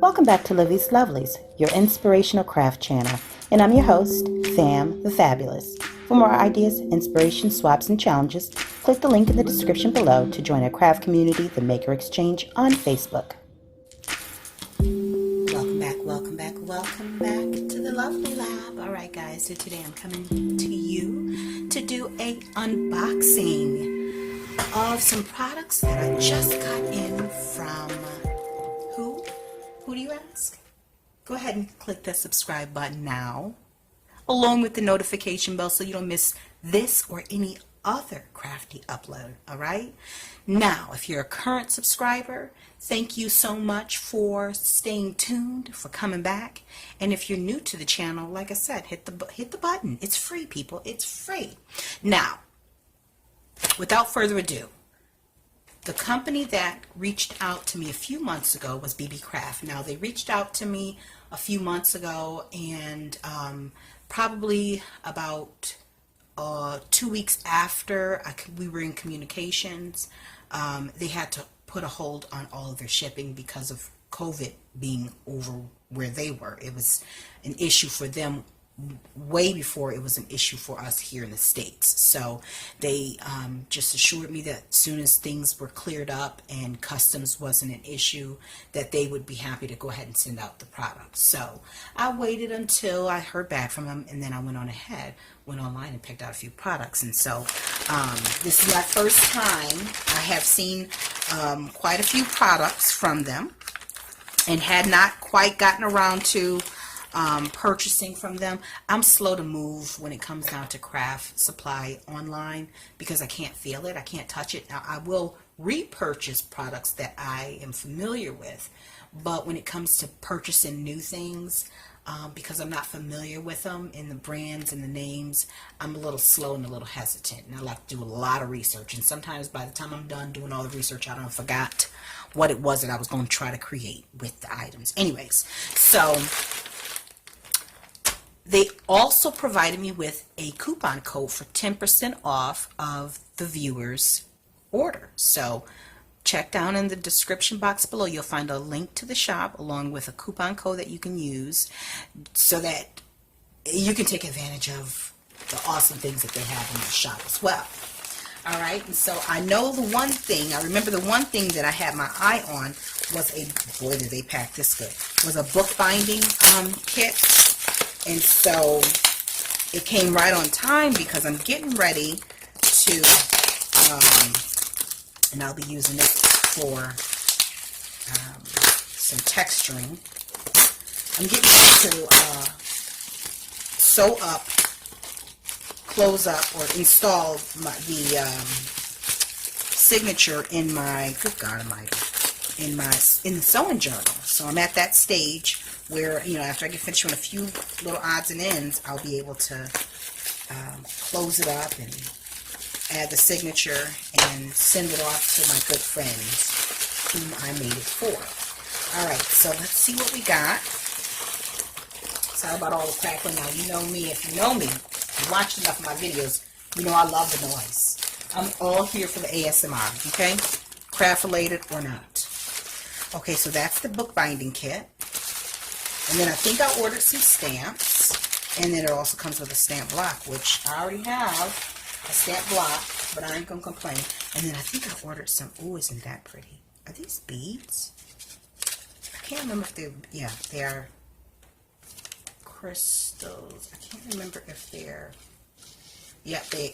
Welcome back to Livie's Lovelies, your inspirational craft channel, and I'm your host, Sam the Fabulous. For more ideas, inspiration, swaps, and challenges, click the link in the description below to join our craft community, the Maker Exchange, on Facebook. Welcome back to the Lovely Lab. Alright guys, so today I'm coming to you to do a unboxing of some products that I just got in from who? Who do you ask? Go ahead and click the subscribe button now, along with the notification bell so you don't miss this or any other crafty upload. Alright? Now, if you're a current subscriber, thank you so much for staying tuned, for coming back. And if you're new to the channel, like I said, hit the button. It's free, people. It's free. Now, without further ado, the company that reached out to me a few months ago was Beebeecraft. Now, they reached out to me a few months ago, and probably about 2 weeks after we were in communications, they had to put a hold on all of their shipping because of COVID being over where they were. It was an issue for them way before it was an issue for us here in the States. So they just assured me that as soon as things were cleared up and customs wasn't an issue, that they would be happy to go ahead and send out the product. So I waited until I heard back from them, and then I went online and picked out a few products. And so this is my first time. I have seen quite a few products from them and had not quite gotten around to purchasing from them. I'm slow to move when it comes down to craft supply online because I can't feel it. I can't touch it. Now, I will repurchase products that I am familiar with, but when it comes to purchasing new things, because I'm not familiar with them and the brands and the names, I'm a little slow and a little hesitant, and I like to do a lot of research, and sometimes by the time I'm done doing all the research, I forgot what it was that I was going to try to create with the items. Anyways, so they also provided me with a coupon code for 10% off of the viewer's order. So check down in the description box below. You'll find a link to the shop along with a coupon code that you can use so that you can take advantage of the awesome things that they have in the shop as well. All right, and so I know the one thing, I remember the one thing that I had my eye on was boy, did they pack this good, was a bookbinding kit. And so it came right on time because I'm getting ready to, and I'll be using it for some texturing. I'm getting ready to sew up, close up, or install the signature in my, good God Almighty, in the sewing journal. So I'm at that stage where, you know, after I get finished with a few little odds and ends, I'll be able to close it up and add the signature and send it off to my good friends whom I made it for. Alright, so let's see what we got. Sorry about all the crackling. Now, you know me. If you know me, you watched enough of my videos, you know I love the noise. I'm all here for the ASMR, okay? Craft related or not. Okay, so that's the bookbinding kit. And then I think I ordered some stamps. And then it also comes with a stamp block, which I already have a stamp block, but I ain't going to complain. And then I think I ordered some, oh, isn't that pretty? Are these beads? I can't remember if they're, yeah, they are crystals. I can't remember if they're, yeah, they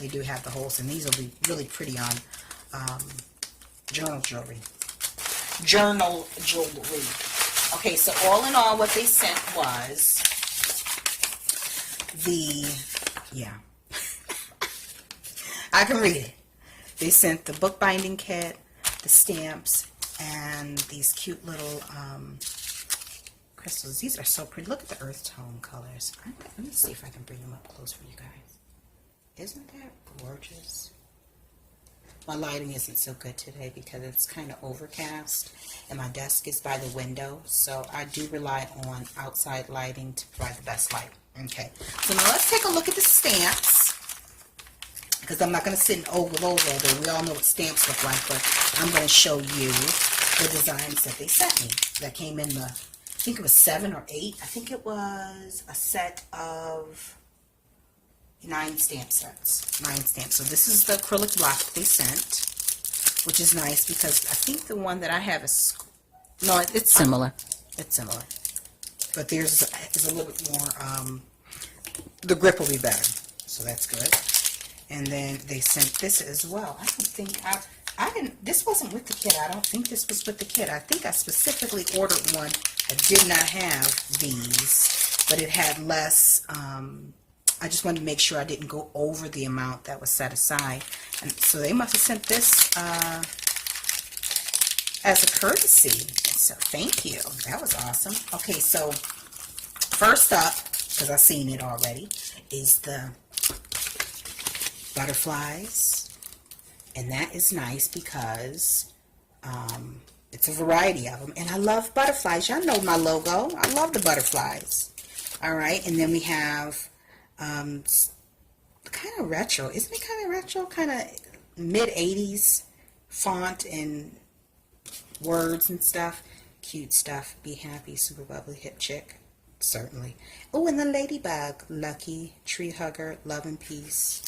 do have the holes, and these will be really pretty on journal jewelry. Okay, so all in all, what they sent was yeah, I can read it. They sent the bookbinding kit, the stamps, and these cute little crystals. These are so pretty. Look at the earth tone colors. Let me see if I can bring them up close for you guys. Isn't that gorgeous? My lighting isn't so good today because it's kind of overcast and my desk is by the window, so I do rely on outside lighting to provide the best light. Okay, so now let's take a look at the stamps, because I'm not going to sit and ogle those all day. We all know what stamps look like, but I'm going to show you the designs that they sent me that came in the, I think it was 7 or 8. I think it was a set of 9 stamp sets. 9 stamps. So this is the acrylic block that they sent, which is nice because I think the one that I have is, no, it's similar. It's similar. But theirs is a little bit more, the grip will be better. So that's good. And then they sent this as well. I don't think I didn't, this wasn't with the kit. I don't think this was with the kit. I think I specifically ordered one. I did not have these, but it had less, I just wanted to make sure I didn't go over the amount that was set aside. And so they must have sent this as a courtesy. So thank you. That was awesome. Okay, so first up, because I've seen it already, is the butterflies. And that is nice because it's a variety of them. And I love butterflies. Y'all know my logo. I love the butterflies. All right, and then we have kind of retro. Isn't it kind of retro? Kind of mid-80s font and words and stuff. Cute stuff. Be happy, super bubbly, hip chick. Certainly. Oh, and the ladybug. Lucky, tree hugger, love and peace.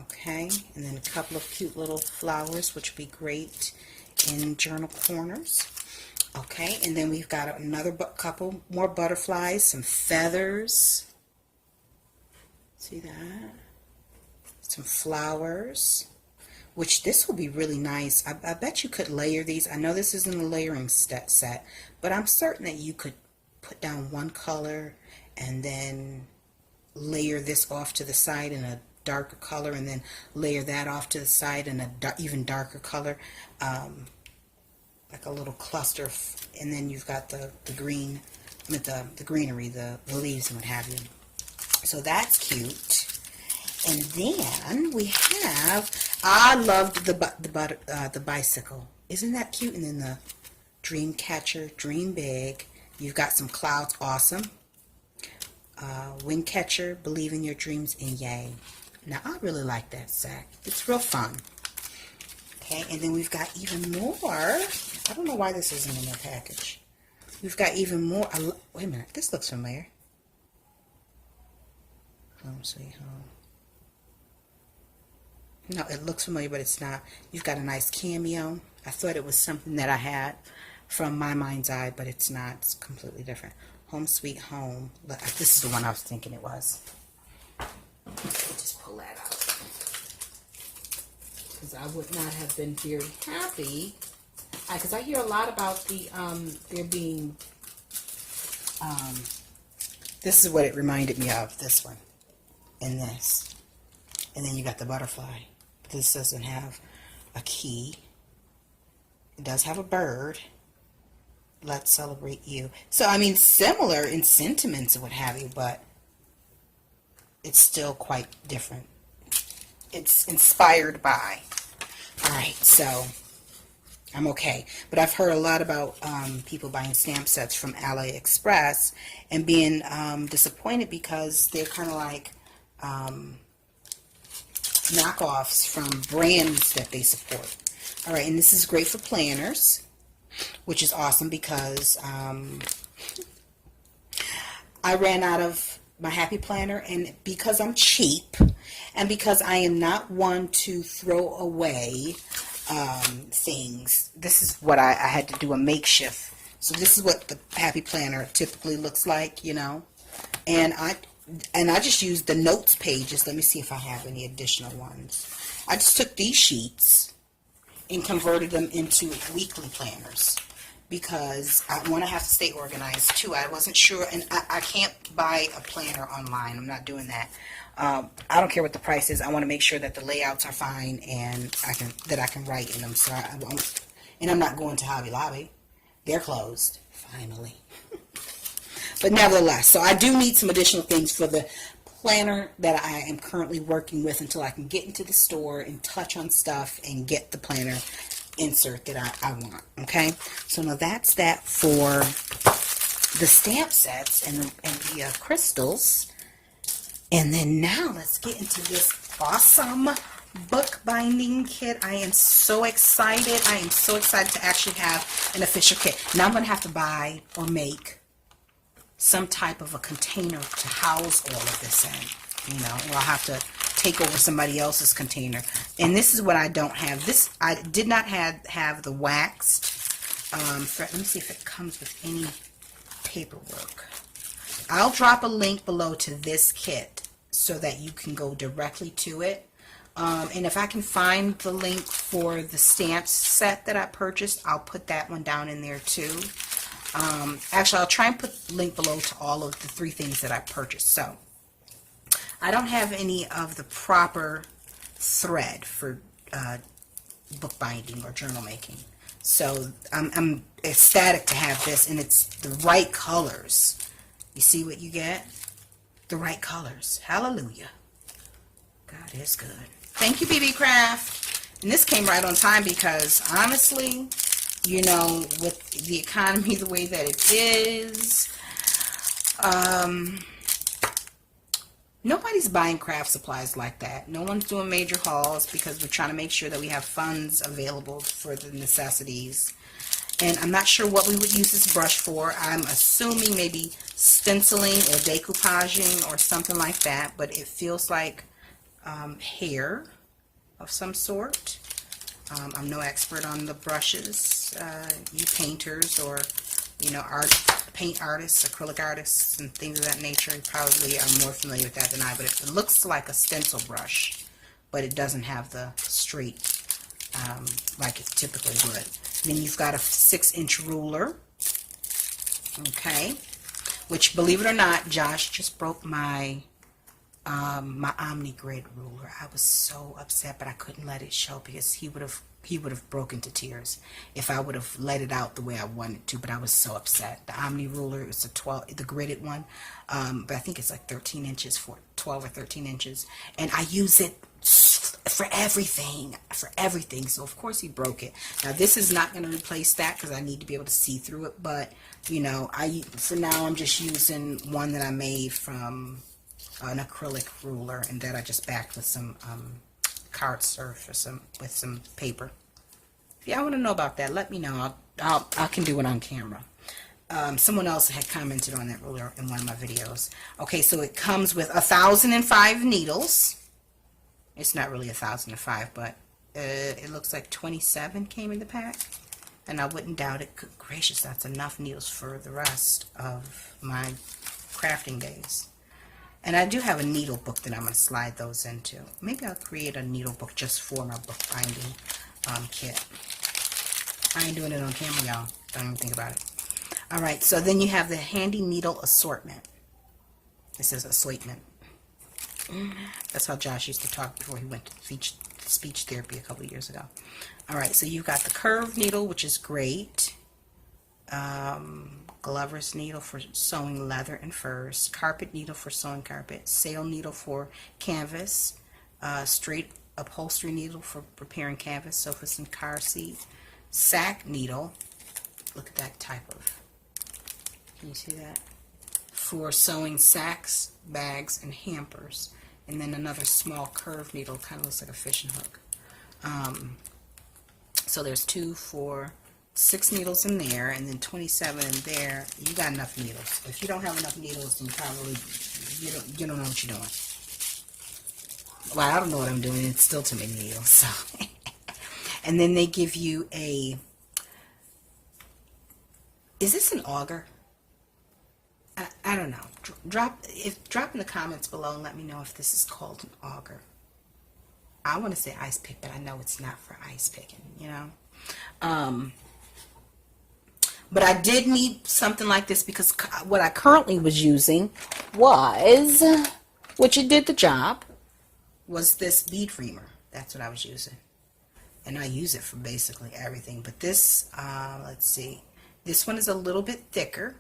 Okay, and then a couple of cute little flowers, which would be great in journal corners. Okay, and then we've got another couple more butterflies, some feathers. See that? Some flowers, which this will be really nice. I bet you could layer these. I know this isn't a layering set, but I'm certain that you could put down one color and then layer this off to the side in a darker color, and then layer that off to the side in a even darker color, like a little cluster, and then you've got the green, with the greenery, the leaves and what have you. So that's cute. And then we have, I loved the bicycle. Isn't that cute? And then the dream catcher, dream big. You've got some clouds, awesome. Wind catcher, believe in your dreams, and yay. Now, I really like that sack. It's real fun. Okay, and then we've got even more. I don't know why this isn't in their package. We've got even more. Wait a minute. This looks familiar. Home sweet home. No, it looks familiar, but it's not. You've got a nice cameo. I thought it was something that I had from My Mind's Eye, but it's not. It's completely different. Home sweet home. This is the one I was thinking it was. Just pull that out, because I would not have been very happy, because I hear a lot about the there being this is what it reminded me of, this one and this, and then you got the butterfly. This doesn't have a key. It does have a bird. Let's celebrate you. So I mean, similar in sentiments and what have you, but it's still quite different. It's inspired by. Alright, so I'm okay. But I've heard a lot about people buying stamp sets from AliExpress and being disappointed because they're kind of like knockoffs from brands that they support. Alright, and this is great for planners, which is awesome because I ran out of my Happy Planner, and because I'm cheap and because I am not one to throw away things, this is what I had to do, a makeshift. So this is what the Happy Planner typically looks like, you know, and I just used the notes pages. Let me see if I have any additional ones. I just took these sheets and converted them into weekly planners, because I want to have to stay organized too. I wasn't sure, and I can't buy a planner online. I'm not doing that. I don't care what the price is. I want to make sure that the layouts are fine and I can write in them. So and I'm not going to Hobby Lobby. They're closed finally. But nevertheless, so I do need some additional things for the planner that I am currently working with until I can get into the store and touch on stuff and get the planner insert that I want. Okay, so now that's that for the stamp sets and the crystals. And then now let's get into this awesome bookbinding kit. I am so excited. I am so excited to actually have an official kit. Now I'm going to have to buy or make some type of a container to house all of this in, you know, or I'll have to take over somebody else's container. And this is what I don't have. This, I did not have the waxed. Let me see if it comes with any paperwork. I'll drop a link below to this kit so that you can go directly to it. And if I can find the link for the stamps set that I purchased, I'll put that one down in there too. Actually, I'll try and put the link below to all of the 3 things that I purchased. So, I don't have any of the proper thread for bookbinding or journal making. So, I'm ecstatic to have this, and it's the right colors. You see what you get? The right colors. Hallelujah. God is good. Thank you, Beebeecraft. And this came right on time because, honestly, you know, with the economy the way that it is, nobody's buying craft supplies like that. No one's doing major hauls because we're trying to make sure that we have funds available for the necessities. And I'm not sure what we would use this brush for. I'm assuming maybe stenciling or decoupaging or something like that, but it feels like hair of some sort. I'm no expert on the brushes. You painters or, you know, paint artists, acrylic artists, and things of that nature probably are more familiar with that than I. But it looks like a stencil brush, but it doesn't have the straight like it typically would. Then you've got a 6-inch ruler, okay? Which, believe it or not, Josh just broke my my Omni Grid ruler. I was so upset, but I couldn't let it show because he would have broken to tears if I would have let it out the way I wanted to. But I was so upset. The Omni ruler is the gridded one, but I think it's like 13 inches for 12 or 13 inches, and I use it for everything, so of course he broke it. Now this is not going to replace that because I need to be able to see through it, but you know, for now I'm just using one that I made from an acrylic ruler, and that I just backed with some card surf or with some paper. If y'all want to know about that, let me know. I can do it on camera. Someone else had commented on that ruler in one of my videos. Okay, so it comes with 1,005 needles. It's not really 1,005, but it looks like 27 came in the pack, and I wouldn't doubt it. Good gracious, that's enough needles for the rest of my crafting days. And I do have a needle book that I'm going to slide those into. Maybe I'll create a needle book just for my bookbinding kit. I ain't doing it on camera, y'all. Don't even think about it. Alright, so then you have the handy needle assortment. It says assortment. That's how Josh used to talk before he went to speech therapy a couple of years ago. Alright, so you've got the curved needle, which is great. Glover's needle for sewing leather and furs, carpet needle for sewing carpet, sail needle for canvas, straight upholstery needle for preparing canvas, sofas and car seat, sack needle, look at that type of, can you see that? For sewing sacks, bags, and hampers, and then another small curved needle, kind of looks like a fishing hook. So there's 2, 4, 6 needles in there, and then 27 in there. You got enough needles. If you don't have enough needles, then probably you don't know what you're doing. Well, I don't know what I'm doing. It's still too many needles. So, and then they give you a. Is this an auger? I don't know. Drop in the comments below and let me know if this is called an auger. I want to say ice pick, but I know it's not for ice picking. You know. But I did need something like this because what I currently was using was, which it did the job, was this bead reamer. That's what I was using. And I use it for basically everything. But this, let's see, this one is a little bit thicker.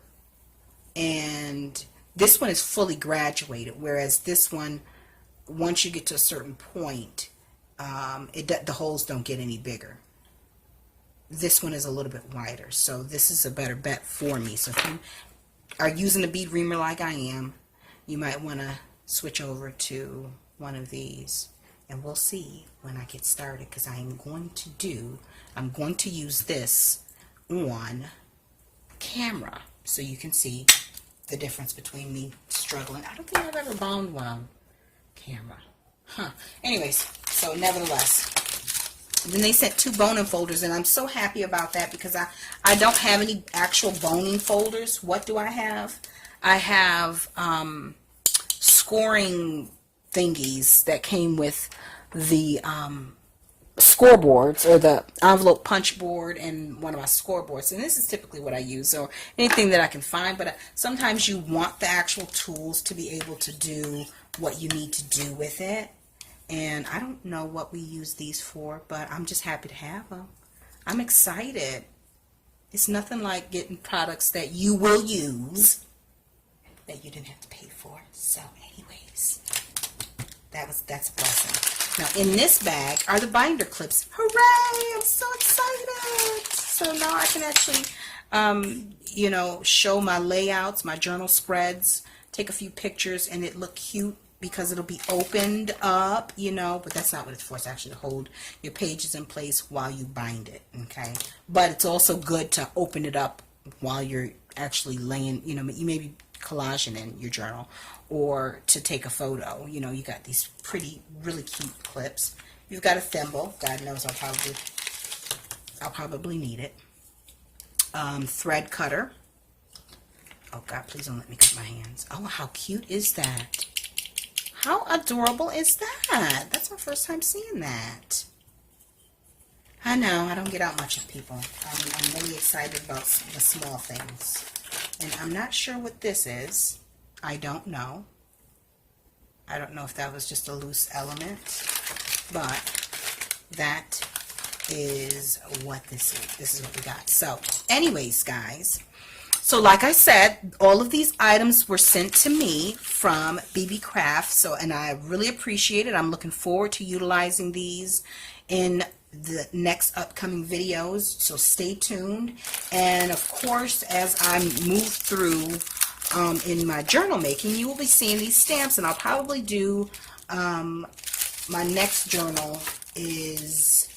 And this one is fully graduated, whereas this one, once you get to a certain point, the holes don't get any bigger. This one is a little bit wider, so this is a better bet for me. So if you are using a bead reamer like I am, you might want to switch over to one of these and we'll see when I get started, because I'm going to use this on camera so you can see the difference between me struggling. I don't think I've ever bound one on camera. Anyways, so nevertheless, then they sent 2 boning folders, and I'm so happy about that because I don't have any actual boning folders. What do I have? I have scoring thingies that came with the scoreboards, or the envelope punch board, and one of my scoreboards. And this is typically what I use, or anything that I can find, but sometimes you want the actual tools to be able to do what you need to do with it. And I don't know what we use these for, but I'm just happy to have them. I'm excited. It's nothing like getting products that you will use that you didn't have to pay for. So anyways, that's a blessing. Now in this bag are the binder clips. Hooray! I'm so excited. So now I can actually you know, show my layouts, my journal spreads, take a few pictures, and it look cute because it'll be opened up, you know, but that's not what it's for. It's actually to hold your pages in place while you bind it, okay? But it's also good to open it up while you're actually laying, you know, you may be collaging in your journal, or to take a photo. You know, you got these pretty, really cute clips. You've got a thimble. God knows I'll probably need it. Thread cutter. Oh God, please don't let me cut my hands. Oh, how cute is that? How adorable is that? That's my first time seeing that. I know, I don't get out much of people. I'm really excited about the small things. And I'm not sure what this is. I don't know. I don't know if that was just a loose element. But that is what this is. This is what we got. So, anyways, guys. So like I said, all of these items were sent to me from Beebeecraft, so, and I really appreciate it. I'm looking forward to utilizing these in the next upcoming videos, so stay tuned. And of course, as I move through in my journal making, you will be seeing these stamps, and I'll probably do my next journal is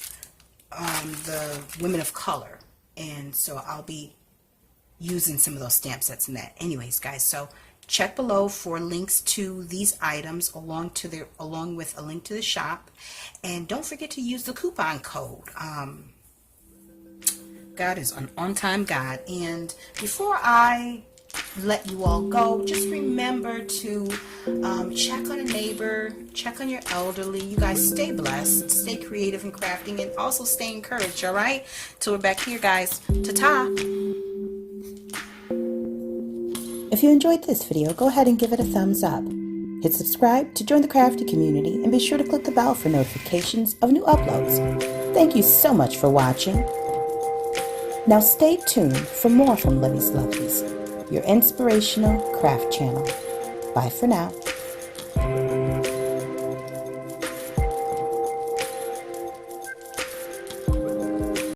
the Women of Color, and so I'll be using some of those stamp sets in that. Anyways, guys, so check below for links to these items along with a link to the shop, and don't forget to use the coupon code. God is an on-time God. And before I let you all go, just remember to check on a neighbor, check on your elderly. You guys stay blessed, stay creative in crafting, and also stay encouraged. All right, till we're back here, guys. Ta-ta. If you enjoyed this video, go ahead and give it a thumbs up. Hit subscribe to join the crafty community, and be sure to click the bell for notifications of new uploads. Thank you so much for watching. Now stay tuned for more from Livie's Lovelies, your inspirational craft channel. Bye for now.